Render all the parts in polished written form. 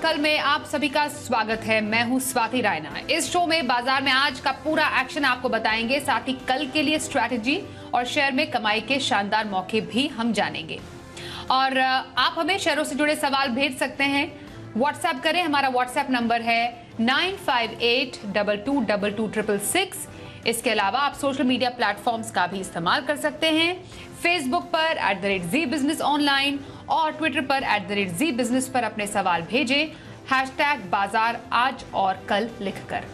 कल में आप सभी का स्वागत है। मैं हूं स्वाति रायना। इस शो में बाजार में आज का पूरा एक्शन आपको बताएंगे, साथ ही कल के लिए स्ट्रैटेजी और शेयर में कमाई के शानदार मौके भी हम जानेंगे। और आप हमें शेयरों से जुड़े सवाल भेज सकते हैं, व्हाट्सएप करें। हमारा व्हाट्सएप नंबर है 9582222266। इसके अलावा आप सोशल मीडिया प्लेटफॉर्म्स का भी इस्तेमाल कर सकते हैं। फेसबुक पर @Zee Business ऑनलाइन और ट्विटर पर @Zee Business पर अपने सवाल भेजें, #बाजार आज और कल लिखकर।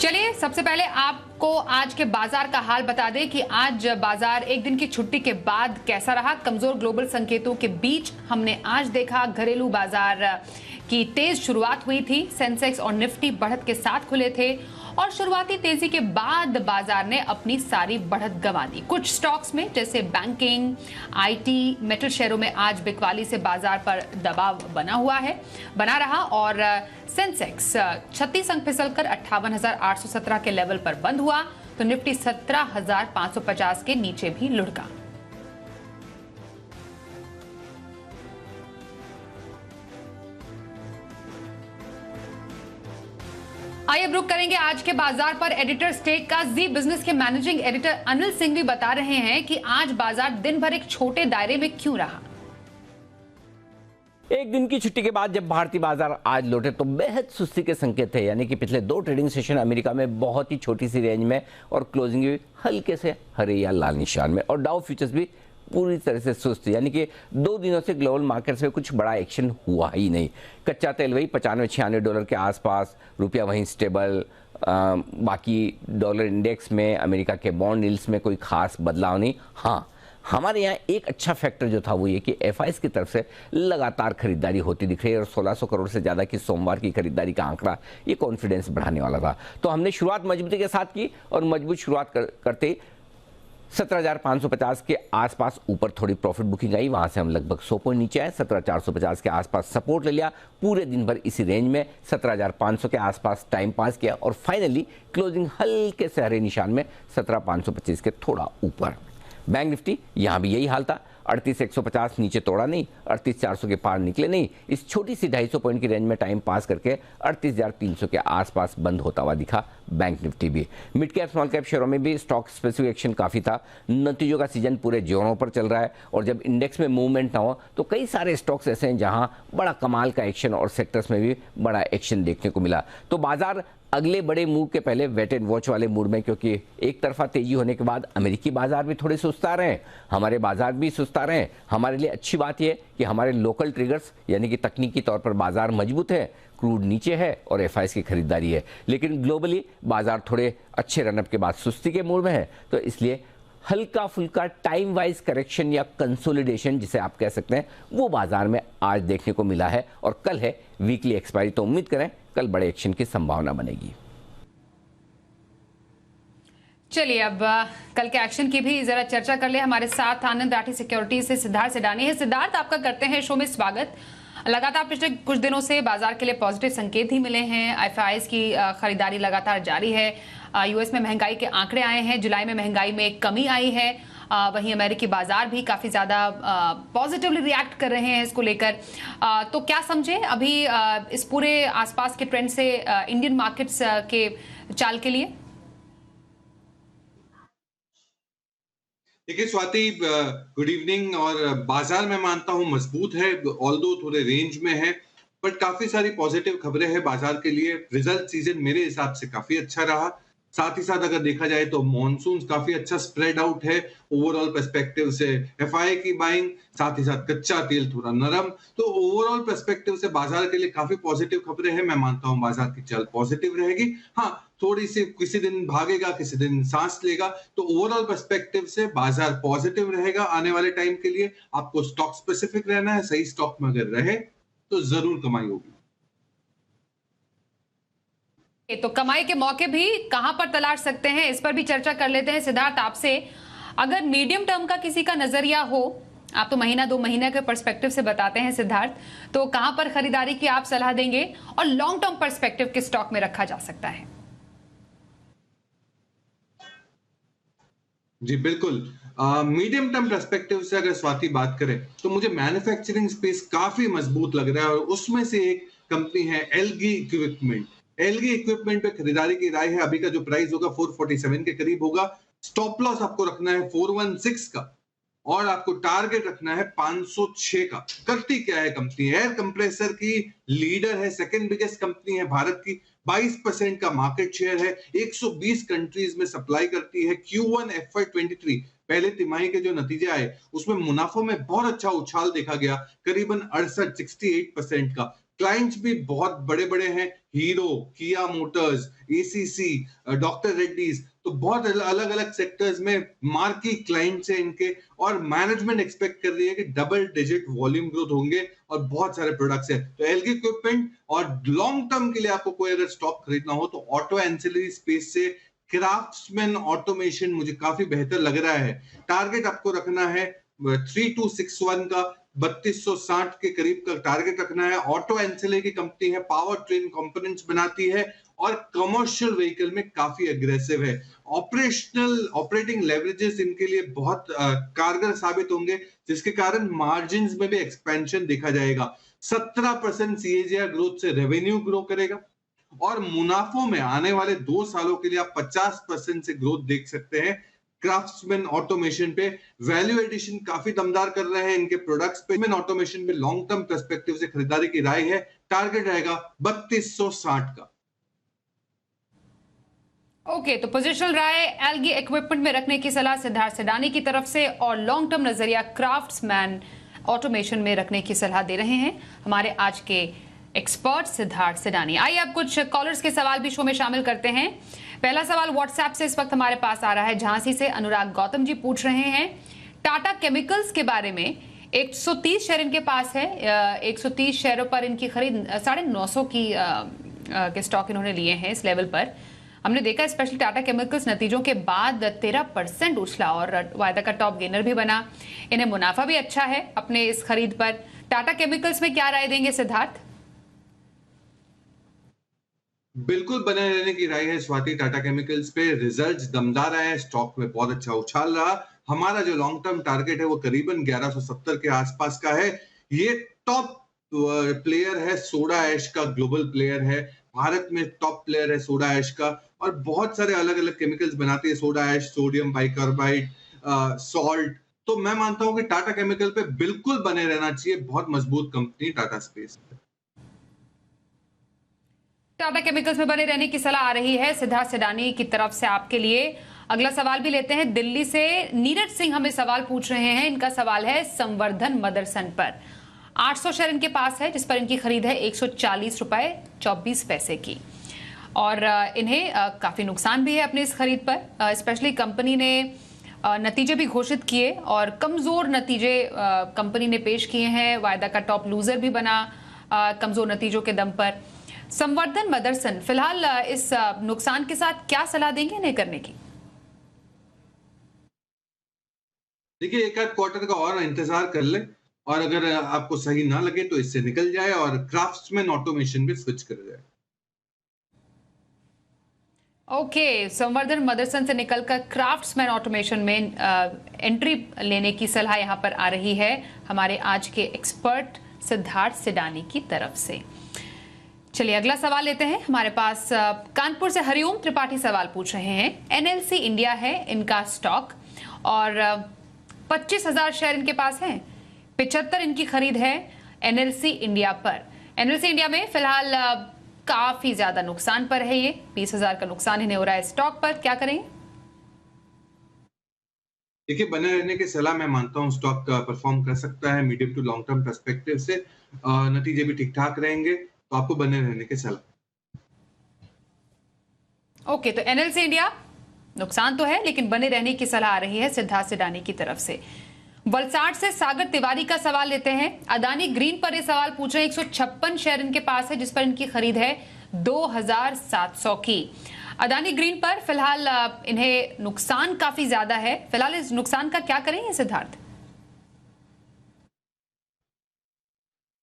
चलिए सबसे पहले आपको आज के बाजार का हाल बता दें कि आज बाजार एक दिन की छुट्टी के बाद कैसा रहा। कमजोर ग्लोबल संकेतों के बीच हमने आज देखा घरेलू बाजार की तेज शुरुआत हुई थी। सेंसेक्स और निफ्टी बढ़त के साथ खुले थे और शुरुआती तेजी के बाद बाजार ने अपनी सारी बढ़त गंवा दी। कुछ स्टॉक्स में जैसे बैंकिंग, आईटी, मेटल शेयरों में आज बिकवाली से बाजार पर दबाव बना रहा और सेंसेक्स 36 अंक फिसलकर 58,817 के लेवल पर बंद हुआ, तो निफ्टी 17,550 के नीचे भी लुढ़का। आइए रुक करेंगे आज के बाजार पर एडिटर स्टेक का। जी बिजनेस के मैनेजिंग एडिटर अनिल सिंह भी बता रहे हैं कि आज बाजार दिन भर एक छोटे दायरे में क्यों रहा। एक दिन की छुट्टी के बाद जब भारतीय बाजार आज लौटे तो बेहद सुस्ती के संकेत थे, यानी कि पिछले 2 ट्रेडिंग सेशन अमेरिका में बहुत ही छोटी सी रेंज में और क्लोजिंग भी हल्के से हरे या लाल निशान में, और डाउ फ्यूचर्स भी पूरी तरह से सुस्त, यानी कि 2 दिनों से ग्लोबल मार्केट्स में कुछ बड़ा एक्शन हुआ ही नहीं। कच्चा तेल वही $95-96 के आसपास, रुपया वहीं स्टेबल, बाकी डॉलर इंडेक्स में, अमेरिका के बॉन्ड यील्ड्स में कोई खास बदलाव नहीं। हाँ, हमारे यहाँ एक अच्छा फैक्टर जो था वो ये कि एफआईएस की तरफ से लगातार खरीदारी होती दिख रही है और 1600 करोड़ से ज़्यादा की सोमवार की खरीदारी का आंकड़ा ये कॉन्फिडेंस बढ़ाने वाला था। तो हमने शुरुआत मजबूती के साथ की और मजबूत शुरुआत करते 17,550 के आसपास ऊपर थोड़ी प्रॉफिट बुकिंग आई, वहां से हम लगभग 100 पॉइंट नीचे आए, 17,450 के आसपास सपोर्ट ले लिया, पूरे दिन भर इसी रेंज में 17,500 के आसपास टाइम पास किया और फाइनली क्लोजिंग हल्के से हरे निशान में 17,525 के थोड़ा ऊपर। बैंक निफ्टी यहां भी यही हाल था, 38,150 नीचे तोड़ा नहीं, 38,400 के पार निकले नहीं, इस छोटी सी 250 पॉइंट की रेंज में टाइम पास करके 38,300 के आसपास बंद होता हुआ दिखा बैंक निफ्टी भी। मिड कैप स्मॉल कैप शेयरों में भी स्टॉक स्पेसिफिक एक्शन काफी था। नतीजों का सीजन पूरे जोरों पर चल रहा है और जब इंडेक्स में मूवमेंट ना हो तो कई सारे स्टॉक्स ऐसे हैं जहां बड़ा कमाल का एक्शन और सेक्टर्स में भी बड़ा एक्शन देखने को मिला। तो बाजार अगले बड़े मूव के पहले वेट एंड वॉच वाले मूड में, क्योंकि एक तरफा तेजी होने के बाद अमेरिकी बाजार भी थोड़े सुस्ता रहे हैं, हमारे बाजार भी सुस्ता रहे हैं। हमारे लिए अच्छी बात यह कि हमारे लोकल ट्रिगर्स यानी कि तकनीकी तौर पर बाजार मजबूत है, क्रूड नीचे है और एफआईएस की खरीदारी है, लेकिन ग्लोबली बाजार थोड़े अच्छे रनअप के बाद सुस्ती के मूड में है। तो इसलिए हल्का फुल्का टाइम वाइज करेक्शन या कंसोलिडेशन जिसे आप कह सकते हैं वो बाजार में आज देखने को मिला है और कल है वीकली एक्सपायरी, तो उम्मीद करें कल बड़े एक्शन की संभावना बनेगी। चलिए अब कल के एक्शन की भी जरा चर्चा कर ले। हमारे साथ आनंद राठी सिक्योरिटी से सिद्धार्थ सिडानी है। सिद्धार्थ, आपका करते हैं शो में स्वागत। लगातार पिछले कुछ दिनों से बाजार के लिए पॉजिटिव संकेत ही मिले हैं। एफआईएस की खरीदारी लगातार जारी है। यूएस में महंगाई के आंकड़े आए हैं, जुलाई में महंगाई में कमी आई है। वहीं अमेरिकी बाजार भी काफी ज्यादा पॉजिटिवली रिएक्ट कर रहे हैं इसको लेकर। तो क्या समझे अभी इस पूरे आसपास के ट्रेंड से इंडियन मार्केट्स के चाल के लिए? देखिए स्वाति, गुड इवनिंग। और बाजार में मानता हूं मजबूत है, ऑल्दो थोड़े रेंज में है, बट काफी सारी पॉजिटिव खबरें हैं बाजार के लिए। रिजल्ट सीजन मेरे हिसाब से काफी अच्छा रहा। साथ ही साथ अगर देखा जाए तो मॉनसून काफी अच्छा स्प्रेड आउट है ओवरऑल पर्सपेक्टिव से। एफआई की बाइंग, साथ ही साथ कच्चा तेल थोड़ा नरम, तो ओवरऑल पर्सपेक्टिव से बाजार के लिए काफी पॉजिटिव खबरें हैं। मैं मानता हूं बाजार की चल पॉजिटिव रहेगी। हाँ, थोड़ी सी किसी दिन भागेगा, किसी दिन सांस लेगा, तो ओवरऑल पर्सपेक्टिव से बाजार पॉजिटिव रहेगा आने वाले टाइम के लिए। आपको स्टॉक स्पेसिफिक रहना है, सही स्टॉक में अगर रहे तो जरूर कमाई होगी। तो कमाई के मौके भी कहां पर तलाश सकते हैं, इस पर भी चर्चा कर लेते हैं सिद्धार्थ आपसे। अगर मीडियम टर्म का किसी का नजरिया हो, आप तो महीना 2 महीने के पर्सपेक्टिव से बताते हैं सिद्धार्थ, तो कहां पर खरीदारी की आप सलाह देंगे और लॉन्ग टर्म पर्सपेक्टिव के स्टॉक में रखा जा सकता है? जी, बिल्कुल। मीडियम टर्म पर्सपेक्टिव से अगर स्वाति बात करें, तो मुझे मैन्युफैक्चरिंग स्पेस काफ़ी मजबूत लग रहा है और उसमें से एक कंपनी है एल्गी इक्विपमेंट। एल्गी इक्विपमेंट पे खरीदारी की राय है, अभी का जो प्राइस होगा 447 के करीब होगा। स्टॉप लॉस आपको रखना है 416 का और आपको टारगेट रखना है 506 का। करती क्या है कंपनी? एयर कंप्रेसर की लीडर है, सेकंड बिगेस्ट कंपनी है भारत की, 22% का मार्केट शेयर है, 120 कंट्रीज में सप्लाई करती है। Q1 FY23 पहले तिमाही के जो नतीजे आए उसमें मुनाफों में बहुत अच्छा उछाल देखा गया, करीबन 68% का। क्लाइंट्स भी बहुत बड़े-बड़े हैं, हीरो, किया मोटर्स, एसीसी, डॉक्टर रेड्डीज, तो बहुत अलग-अलग सेक्टर्स में मार्की क्लाइंट्स हैं इनके और मैनेजमेंट एक्सपेक्ट कर रही है कि डबल डिजिट वॉल्यूम ग्रोथ होंगे और बहुत सारे प्रोडक्ट्स हैं। तो एल्गी इक्विपमेंट और लॉन्ग टर्म के लिए आपको कोई अगर स्टॉक खरीदना हो तो ऑटो एंसिलरी स्पेस से क्राफ्ट्समैन ऑटोमेशन मुझे काफी बेहतर लग रहा है। टारगेट आपको रखना है 3261 का, 3260 के करीब का टारगेट रखना है। ऑटो एंसिलरी की कंपनी है, पावर ट्रेन कंपोनेंट्स बनाती है और कमर्शियल व्हीकल में काफी एग्रेसिव है। ऑपरेटिंग लेवरेजेस इनके लिए बहुत कारगर साबित होंगे, जिसके कारण मार्जिन में भी एक्सपेंशन देखा जाएगा। 17% सीएजीआर ग्रोथ से रेवेन्यू ग्रो करेगा और मुनाफों में आने वाले 2 सालों के लिए आप 50% से ग्रोथ देख सकते हैं। क्राफ्ट्समैन ऑटोमेशन पे वैल्यू एडिशन काफी दमदार कर रहे हैं इनके प्रोडक्ट्स पे। ऑटोमेशन में लॉन्ग टर्म पर्सपेक्टिव से खरीदारी की राय है। टारगेट रहेगा 3260 का। ओके, तो पोजिशनल राय एल्गी इक्विपमेंट में रखने की सलाह सिद्धार्थ सिडानी की तरफ से और लॉन्ग टर्म नजरिया क्राफ्ट्समैन ऑटोमेशन में रखने की सलाह दे रहे हैं हमारे आज के एक्सपर्ट सिद्धार्थ सिडानी। आइए अब कुछ कॉलर्स के सवाल भी शो में शामिल करते हैं। पहला सवाल व्हाट्सएप से इस वक्त हमारे पास आ रहा है। झांसी से अनुराग गौतम जी पूछ रहे हैं टाटा केमिकल्स के बारे में। 130 शेयर इनके पास है, 130 शेयरों पर इनकी खरीद 950 के स्टॉक इन्होंने लिए हैं इस लेवल पर। हमने देखा स्पेशली टाटा केमिकल्स नतीजों के बाद 13% उछला और वायदा का टॉप गेनर भी बना। इन्हें मुनाफा भी अच्छा है अपने इस खरीद पर। टाटा केमिकल्स में क्या राय देंगे सिद्धार्थ? बिल्कुल बने रहने की राय है स्वाति। टाटा केमिकल्स पे रिजल्ट्स दमदार आए हैं, स्टॉक में बहुत अच्छा उछाल रहा। हमारा जो लॉन्ग टर्म टारगेट है वो करीबन 1170 के आसपास का है। ये टॉप प्लेयर है सोडा ऐश का, ग्लोबल प्लेयर है, भारत में टॉप प्लेयर है सोडा ऐश का और बहुत सारे अलग अलग केमिकल्स बनाती है सोडा ऐश, सोडियम बाइकार्बाइड, सॉल्ट। तो मैं मानता हूं कि टाटा केमिकल पे बिल्कुल बने रहना चाहिए। बहुत मजबूत company Tata space. Tata chemicals में बने रहने की सलाह आ रही है सिद्धार्थ सिडानी की तरफ से आपके लिए। अगला सवाल भी लेते हैं। दिल्ली से नीरज सिंह हमें सवाल पूछ रहे हैं। इनका सवाल है संवर्धन मदरसन पर। 800 शेयर इनके पास है जिस पर इनकी खरीद है 140 रुपए 24 पैसे की और इन्हें काफी नुकसान भी है अपनी इस खरीद पर। स्पेशली कंपनी ने नतीजे भी घोषित किए और कमजोर नतीजे कंपनी ने पेश किए हैं। वायदा का टॉप लूजर भी बना कमजोर नतीजों के दम पर। संवर्धन मदरसन फिलहाल इस नुकसान के साथ क्या सलाह देंगे इन्हें करने की? देखिए, एक आध क्वार्टर का और इंतजार कर ले और अगर आपको सही ना लगे तो इससे निकल जाए और क्राफ्ट्समैन ऑटोमेशन पे स्विच कर जाए। ओके, संवर्धन मदरसन से निकलकर क्राफ्ट्समैन ऑटोमेशन में एंट्री लेने की सलाह यहां पर आ रही है हमारे आज के एक्सपर्ट सिद्धार्थ सिडानी की तरफ से। चलिए अगला सवाल लेते हैं। हमारे पास कानपुर से हरिओम त्रिपाठी सवाल पूछ रहे हैं। एनएलसी इंडिया है इनका स्टॉक और 25,000 शेयर इनके पास हैं। 75 इनकी खरीद है एनएलसी इंडिया पर। एनएलसी इंडिया में फिलहाल काफी ज्यादा नुकसान पर है। ये 20,000 का नुकसान इन्हें हो रहा है स्टॉक पर। क्या करेंगे? देखिए, बने रहने की सलाह मैं मानता हूं। स्टॉक परफॉर्म कर सकता है medium to long term perspective से। नतीजे भी ठीक ठाक रहेंगे तो आपको बने रहने की सलाह। ओके, तो एनएलसी इंडिया नुकसान तो है लेकिन बने रहने की सलाह आ रही है सिद्धार्थ सिडानी की तरफ से। वलसाड से सागर तिवारी का सवाल लेते हैं। अदानी ग्रीन पर ये सवाल पूछ रहे हैं। 156 शेयर इनके पास है जिस पर इनकी खरीद है 2,700 की। अदानी ग्रीन पर फिलहाल इन्हें नुकसान काफी ज्यादा है। फिलहाल इस नुकसान का क्या करेंगे सिद्धार्थ?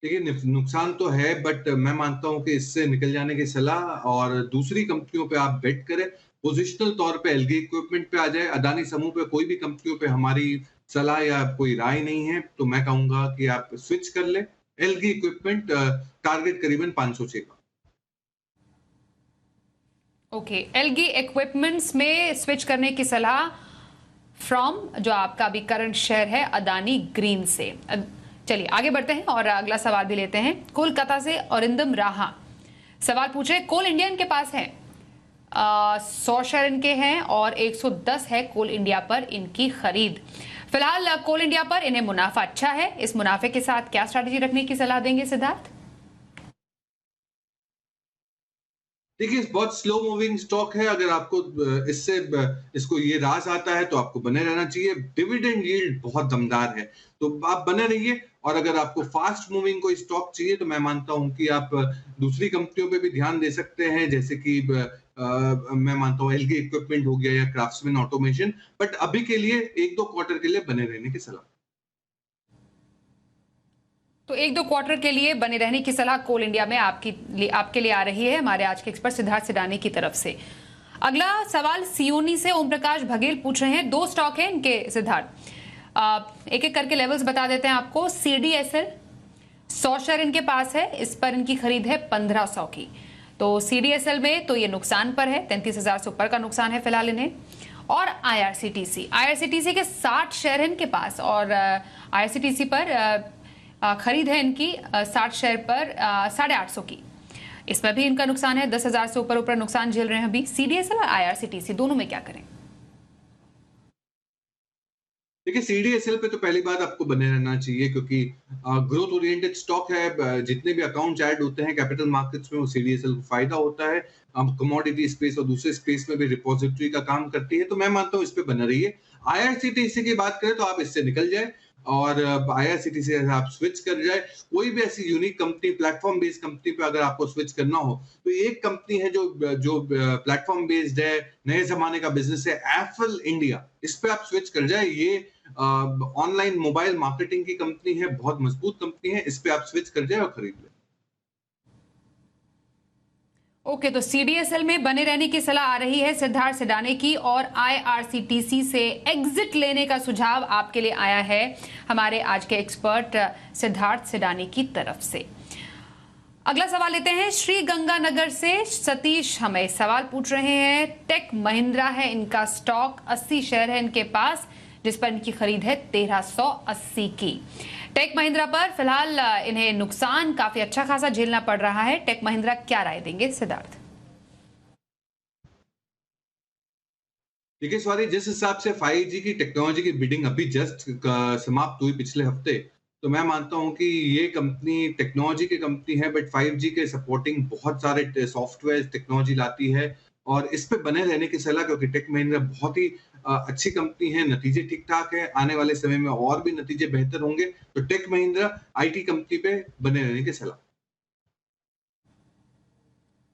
देखिए, नुकसान तो है बट मैं मानता हूं कि इससे निकल जाने की सलाह और दूसरी कंपनियों पे आप बेट करें पोजिशनल तौर पे एलगी इक्विपमेंट पे आ जाए। अदानी समूह पे कोई भी कंपनियों पे हमारी सलाह या कोई राय नहीं है, तो मैं कहूंगा कि आप स्विच कर ले। एलगी इक्विपमेंट टारगेट करीबन 506 का। ओके, एलगी इक्विपमेंट्स में स्विच करने की सलाह फ्रॉम जो आपका अभी करंट शेयर है अदानी ग्रीन से। चलिए आगे बढ़ते हैं और अगला सवाल भी लेते हैं। कोलकाता से अरिंदम राहा सवाल पूछे, कोल इंडिया इनके पास है 100 शेयर इनके हैं और 110 है कोल इंडिया पर इनकी खरीद। फिलहाल कोल इंडिया पर इन्हें मुनाफा अच्छा है, इस मुनाफे के साथ क्या स्ट्रैटेजी रखने की सलाह देंगे सिद्धार्थ? देखिए, बहुत स्लो मूविंग स्टॉक है। अगर आपको इसको ये राज आता है तो आपको बने रहना चाहिए। डिविडेंड यील्ड बहुत दमदार है, तो आप बने रहिए। और अगर आपको फास्ट मूविंग कोई स्टॉक चाहिए तो मैं मानता हूं कि आप दूसरी कंपनियों पे भी ध्यान दे सकते हैं, जैसे कि मैं मानता हूं एलगी इक्विपमेंट हो गया या क्राफ्ट्समैन ऑटोमेशन। बट अभी के लिए 1-2 क्वार्टर के लिए बने रहने की सलाह। तो 1-2 क्वार्टर के लिए बने रहने की सलाह कोल इंडिया में आपके लिए आ रही है हमारे आज के एक्सपर्ट सिद्धार्थ सिडानी की तरफ से। अगला सवाल सियोनी से ओम प्रकाश बघेल पूछ रहे हैं। 2 स्टॉक हैं इनके सिद्धार्थ, एक एक करके लेवल्स बता देते हैं आपको। सीडीएसएल 100 शेयर इनके पास है, इस पर इनकी खरीद है 1500 की। तो सीडीएसएल में तो ये नुकसान पर है, 33,000 से ऊपर का नुकसान है फिलहाल इन्हें। और आईआरसीटीसी के 60 शेयर है इनके पास और आईआरसीटीसी पर खरीद है इनकी 60 शेयर पर 850 की। इसमें भी इनका नुकसान है, 10,000 से ऊपर नुकसान झेल रहे हैं अभी। सीडीएसएल और आईआरसीटीसी दोनों में क्या करें? देखिए, सीडीएसएल पे तो पहली बात आपको बने रहना चाहिए, क्योंकि ग्रोथ ओरिएंटेड स्टॉक है। जितने भी अकाउंट्स ऐड होते हैं कैपिटल मार्केट्स में, वो सीडीएसएल को फायदा होता है। कमोडिटी स्पेस और दूसरे स्पेस में भी रिपोजिटरी का काम करती है, तो मैं मानता हूँ इस पे बने रहिए। आईआरसीटीसी की बात करें तो आप इससे निकल जाए और आईआरसीटीसी से आप स्विच कर जाए। कोई भी ऐसी unique company, platform based company पे अगर आपको स्विच करना हो तो एक कंपनी है जो प्लेटफॉर्म बेस्ड है, नए जमाने का बिजनेस है, एफल इंडिया। इस पे आप स्विच कर जाए। ये ऑनलाइन मोबाइल मार्केटिंग की कंपनी है, बहुत मजबूत कंपनी है। इस पे आप स्विच कर जाए और खरीद लें। ओके, तो सीडीएसएल में बने रहने की सलाह आ रही है सिद्धार्थ सिडाने की और आईआरसीटीसी से एग्जिट लेने का सुझाव आपके लिए आया है हमारे आज के एक्सपर्ट सिद्धार्थ सिडाने की तरफ से। अगला सवाल लेते हैं श्री गंगानगर से सतीश हमें सवाल पूछ रहे हैं। टेक महिंद्रा है इनका स्टॉक, 80 शेयर है इनके पास, जिस पर इनकी खरीद है 1380 की। टेक महिंद्रा पर फिलहाल इन्हें नुकसान काफी अच्छा खासा झेलना पड़ रहा है। टेक महिंद्रा क्या राय देंगे सिद्धार्थ? देखिए सॉरी, जिस हिसाब से 5G की टेक्नोलॉजी की बिडिंग अभी जस्ट समाप्त हुई पिछले हफ्ते, तो मैं मानता हूं कि ये कंपनी टेक्नोलॉजी की कंपनी है, बट 5G के सपोर्टिंग बहुत सारे सॉफ्टवेयर टेक्नोलॉजी लाती है और इस पे बने रहने की सलाह, क्योंकि टेक महिंद्रा बहुत ही अच्छी कंपनी है। नतीजे ठीक ठाक है, आने वाले समय में और भी नतीजे बेहतर होंगे। तो टेक महिंद्रा आईटी कंपनी पे बने रहने की सलाह।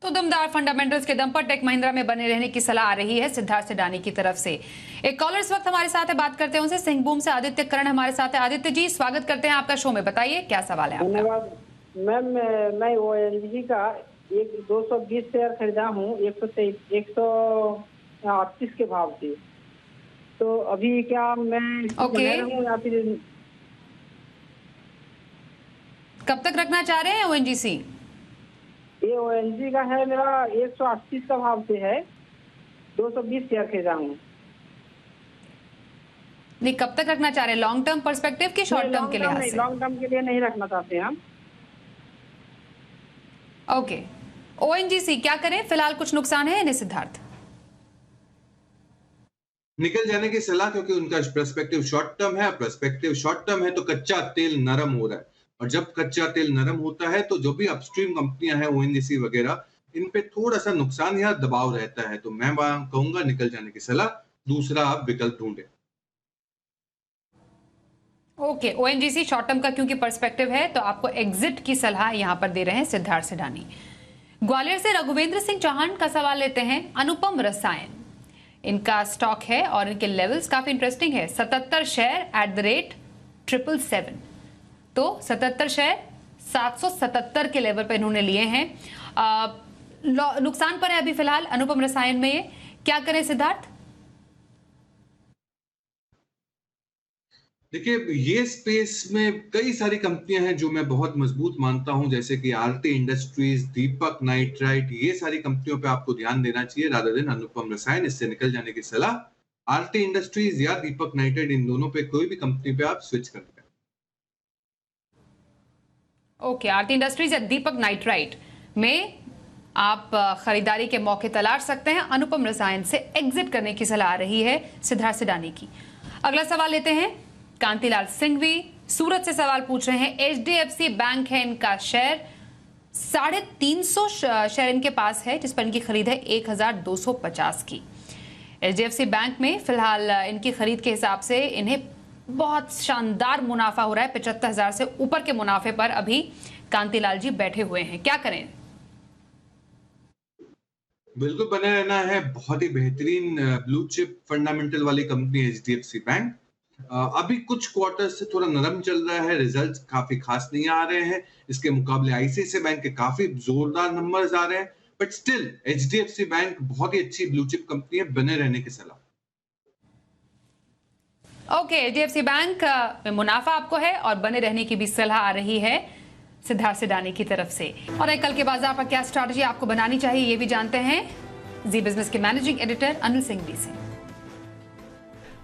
तो दमदार फंडामेंटल्स के दम पर टेक महिंद्रा में बने रहने की सलाह आ रही है सिद्धार्थ सिडानी की तरफ से। एक कॉलर इस वक्त हमारे साथ है, बात करते हैं उनसे। सिंहभूम से आदित्य करण हमारे साथ है। आदित्य जी, स्वागत करते हैं आपका शो में, बताइए क्या सवाल है आपका? धन्यवाद मैम। मैं ओएनजीसी का 220 शेयर खरीदा हूँ 138 के भाव से। तो अभी क्या मैं बने रहूं या फिर कब तक रखना चाह रहे हैं ओएनजीसी? ये ओएनजी का है मेरा 138 का भाव से है, 220 शेयर खरीदा हूँ। नहीं, कब तक रखना चाह रहे हैं? लॉन्ग टर्म पर्सपेक्टिव की शॉर्ट टर्म के लिहाज से? लॉन्ग टर्म के लिए नहीं रखना चाहते हम। ओके, ओएनजीसी क्या करें? फिलहाल कुछ नुकसान है इन्हें सिद्धार्थ? निकल जाने की सलाह, क्योंकि उनका पर्सपेक्टिव शॉर्ट टर्म है। पर्सपेक्टिव शॉर्ट टर्म है तो कच्चा तेल नरम हो रहा है, और जब कच्चा तेल नरम होता है तो जो भी अपस्ट्रीम कंपनियां हैं ओएनजीसी वगैरह, इन पे थोड़ा सा नुकसान या दबाव रहता है। तो मैं कहूंगा निकल जाने की सलाह, दूसरा आप विकल्प ढूंढें। ओके, ओएनजीसी शॉर्ट टर्म का क्योंकि पर्सपेक्टिव है तो आपको एग्जिट की सलाह यहां पर दे रहे हैं सिद्धार्थ सिडानी। ग्वालियर से रघुवेंद्र सिंह चौहान का सवाल लेते हैं। अनुपम रसायन इनका स्टॉक है और इनके लेवल्स काफी इंटरेस्टिंग है। 77 शेयर @777, तो 77 शेयर 777 के लेवल पर इन्होंने लिए हैं। नुकसान पर है अभी फिलहाल अनुपम रसायन में। क्या करें सिद्धार्थ? देखिए, ये स्पेस में कई सारी कंपनियां हैं जो मैं बहुत मजबूत मानता हूं, जैसे कि आरती इंडस्ट्रीज, दीपक नाइट्राइट। ये सारी कंपनियों पे आपको ध्यान देना चाहिए रादर देन अनुपम रसायन। इससे निकल जाने की सलाह। आरती इंडस्ट्रीज या दीपक नाइट्राइट, इन दोनों पे कोई भी कंपनी पे आप स्विच कर दें। ओके, आरती इंडस्ट्रीज या दीपक नाइट्राइट में आप खरीदारी के मौके तलाश सकते हैं। अनुपम रसायन से एग्जिट करने की सलाह आ रही है सिद्धार्थ सिडानी की। अगला सवाल लेते हैं। कांतिलाल सिंघवी सूरत से सवाल पूछ रहे हैं। एचडीएफसी बैंक है इनका शेयर, 350 शेयर इनके पास है, जिस पर इनकी खरीद है 1250 की। एचडीएफसी बैंक में फिलहाल इनकी खरीद के हिसाब से इन्हें बहुत शानदार मुनाफा हो रहा है। 75,000 से ऊपर के मुनाफे पर अभी कांतिलाल जी बैठे हुए हैं। क्या करें? बिल्कुल बने रहना है। बहुत ही बेहतरीन ब्लू चिप फंडामेंटल वाली कंपनी एचडीएफसी बैंक। अभी कुछ क्वार्टर से थोड़ा नरम चल रहा है, रिजल्ट्स काफी खास नहीं आ रहे हैं। इसके मुकाबले आईसीआईसीआई बैंक के काफी जोरदार नंबर्स आ रहे हैं, बट स्टिल एचडीएफसी बैंक बहुत ही अच्छी ब्लू चिप कंपनी है, बने रहने की सलाह। ओके, एचडीएफसी बैंक में मुनाफा आपको है और बने रहने की भी सलाह आ रही है सिद्धार्थ सिडानी की तरफ से। और कल के बाजार पर क्या स्ट्रैटेजी आपको बनानी चाहिए, ये भी जानते हैं जी बिजनेस के मैनेजिंग एडिटर अनिल सिंघवी से।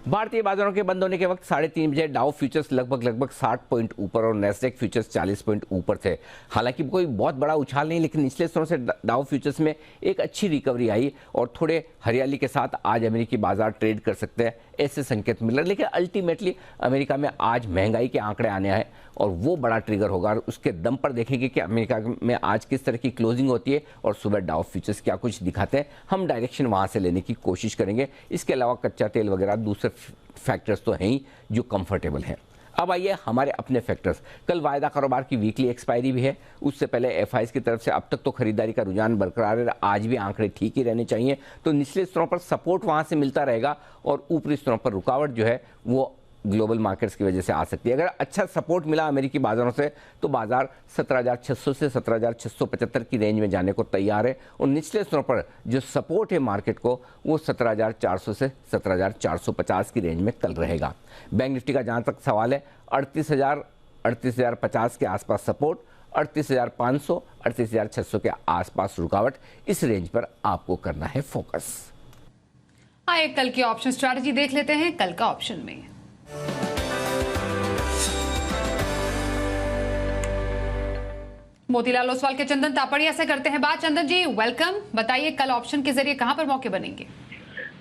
भारतीय बाजारों के बंद होने के वक्त 3:30 बजे डाउ फ्यूचर्स लगभग 60 पॉइंट ऊपर और नेस्डेक फ्यूचर्स 40 पॉइंट ऊपर थे। हालांकि कोई बहुत बड़ा उछाल नहीं, लेकिन निचले स्तरों से डाउ फ्यूचर्स में एक अच्छी रिकवरी आई और थोड़े हरियाली के साथ आज अमेरिकी बाजार ट्रेड कर सकते हैं, ऐसे संकेत मिल रहे। लेकिन अल्टीमेटली अमेरिका में आज महंगाई के आंकड़े आने हैं और वो बड़ा ट्रिगर होगा और उसके दम पर देखेंगे कि अमेरिका में आज किस तरह की क्लोजिंग होती है और सुबह डाउ फ्यूचर्स क्या कुछ दिखाते हैं। हम डायरेक्शन वहां से लेने की कोशिश करेंगे। इसके अलावा कच्चा तेल वगैरह दूसरे फैक्टर्स तो हैं ही जो कंफर्टेबल हैं। अब आइए हमारे अपने फैक्टर्स। कल वायदा कारोबार की वीकली एक्सपायरी भी है, उससे पहले एफआईज की तरफ से अब तक तो खरीदारी का रुझान बरकरार है, आज भी आंकड़े ठीक ही रहने चाहिए। तो निचले स्तरों पर सपोर्ट वहां से मिलता रहेगा और ऊपरी स्तरों पर रुकावट जो है वो ग्लोबल मार्केट्स की वजह से आ सकती है। अगर अच्छा सपोर्ट मिला अमेरिकी बाजारों से तो बाजार 17,600 से 17,675 की रेंज में जाने को तैयार है और निचले स्तरों पर जो सपोर्ट है मार्केट को वो 17,400 से 17,450 की रेंज में कल रहेगा। बैंक निफ्टी का जहां तक सवाल है 38,050 के आसपास सपोर्ट, 38,500 38,600 के आसपास रुकावट। इस रेंज पर आपको करना है फोकस। आइए कल की ऑप्शन स्ट्रैटेजी देख लेते हैं। कल का ऑप्शन में मोतीलाल ओसवाल के चंदन तापड़िया से करते हैं बात। चंदन जी वेलकम, बताइए कल ऑप्शन के जरिए कहां पर मौके बनेंगे?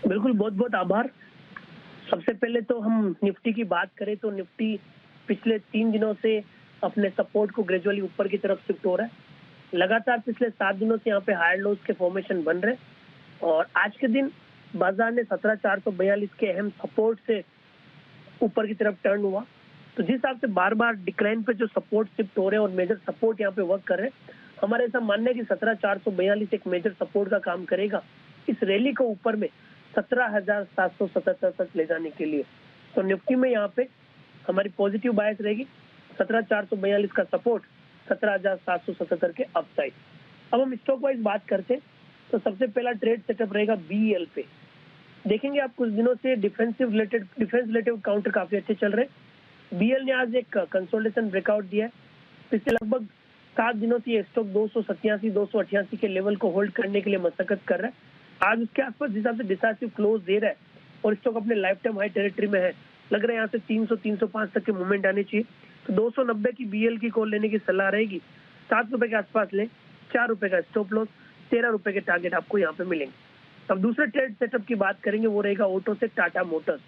बिल्कुल, बहुत बहुत आभार। सबसे पहले तो हम निफ्टी की बात करें तो निफ्टी पिछले 3 दिनों से अपने सपोर्ट को ग्रेजुअली ऊपर की तरफ शिफ्ट हो रहा है। लगातार पिछले 7 दिनों से यहाँ पे हायर लोज के फॉर्मेशन बन रहे और आज के दिन बाजार ने 17,442 के अहम सपोर्ट से ऊपर की तरफ टर्न हुआ। तो जिस हिसाब से बार बार डिक्लाइन पे जो सपोर्ट शिफ्ट हो रहे हैं और मेजर सपोर्ट यहाँ पे वर्क कर रहे हैं, हमारे ऐसा मानना है कि 17,442 एक मेजर सपोर्ट का काम करेगा इस रैली को ऊपर में 17,777 तक ले जाने के लिए। तो निफ्टी में यहाँ पे हमारी पॉजिटिव बायस रहेगी, 17,442 का सपोर्ट, 17,777 के अपसाइड। अब हम स्टॉक वाइज बात करते हैं तो सबसे पहला ट्रेड सेटअप रहेगा बीएल पे। देखेंगे आप कुछ दिनों से डिफेंस रिलेटेड काउंटर काफी अच्छे चल रहे हैं। बीएल ने आज एक कंसोलिडेशन ब्रेकआउट दिया है। पिछले लगभग 7 दिनों से ये स्टॉक 287-288 के लेवल को होल्ड करने के लिए मशक्कत कर रहा है। आज उसके आसपास जिस हिसाब से डिसाइसिव क्लोज दे रहा है और स्टॉक अपने लाइफ टाइम हाई टेरिटरी में है, लग रहा है यहाँ से 300-305 तक के मूवमेंट आने चाहिए। तो 290 की बीएल की कॉल लेने की सलाह रहेगी। 7 रुपए के आसपास ले, 4 रुपए का स्टॉप लॉस, 13 रुपए के टारगेट आपको यहाँ पे मिलेंगे। अब दूसरे ट्रेड सेटअप की बात करेंगे, वो रहेगा ऑटो से टाटा मोटर्स।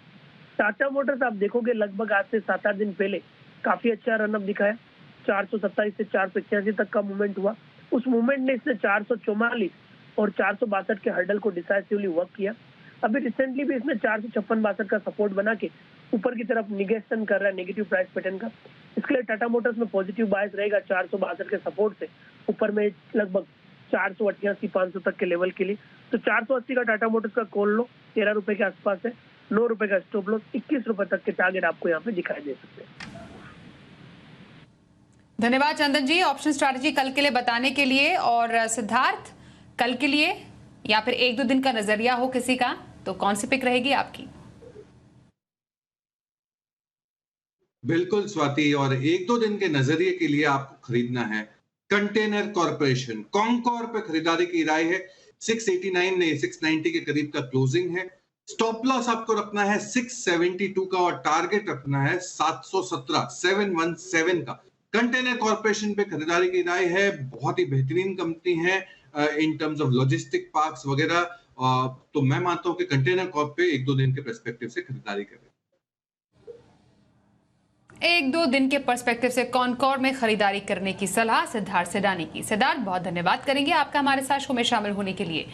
टाटा मोटर्स आप देखोगे लगभग आज से 7-8 दिन पहले काफी अच्छा रनअप दिखाया, 427 से 485 तक का मूवमेंट हुआ। उस मूवमेंट ने इसने 444 और 462 के हर्डल को डिसाइसिवली वर्क किया। अभी रिसेंटली भी इसने 456-62 का सपोर्ट बना के ऊपर की तरफ निगेशन कर रहा है नेगेटिव प्राइस पैटर्न का। इसके लिए टाटा मोटर्स में पॉजिटिव बायस रहेगा 462 के सपोर्ट से ऊपर में लगभग 488-500 तक के लेवल के लिए। तो 480 का टाटा मोटर्स का कॉल लो, 13 रुपए के आसपास है, 9 रुपए का स्टॉप लॉस, 21 रुपए तक के टारगेट आपको यहाँ पे दिखाई दे सकते हैं। धन्यवाद चंदन जी ऑप्शन स्ट्रैटेजी कल के लिए बताने के लिए। और सिद्धार्थ, कल के लिए या फिर 1-2 दिन का नजरिया हो किसी का, तो कौन सी पिक रहेगी आपकी? बिल्कुल स्वाति, और 1-2 दिन के नजरिए के लिए आपको खरीदना है कंटेनर कॉर्पोरेशन। कॉनकॉर पे खरीदारी की राय है। 689 ने 690 के करीब का क्लोजिंग है। स्टॉप लॉस आपको रखना है 672 का और टारगेट रखना है 717 का। कंटेनर कॉर्पोरेशन पे खरीदारी की राय है। बहुत ही बेहतरीन कंपनी है in terms of logistic parks वगैरह। तो मैं मानता हूं कि कंटेनर कॉर्प पे 1-2 दिन के पर्सपेक्टिव से खरीदारी करें। 1-2 दिन के पर्सपेक्टिव से कॉनकॉर में खरीदारी करने की सलाह सिद्धार्थ सेडानी की। सिद्धार्थ, बहुत धन्यवाद करेंगे आपका हमारे साथ शो में शामिल होने के लिए।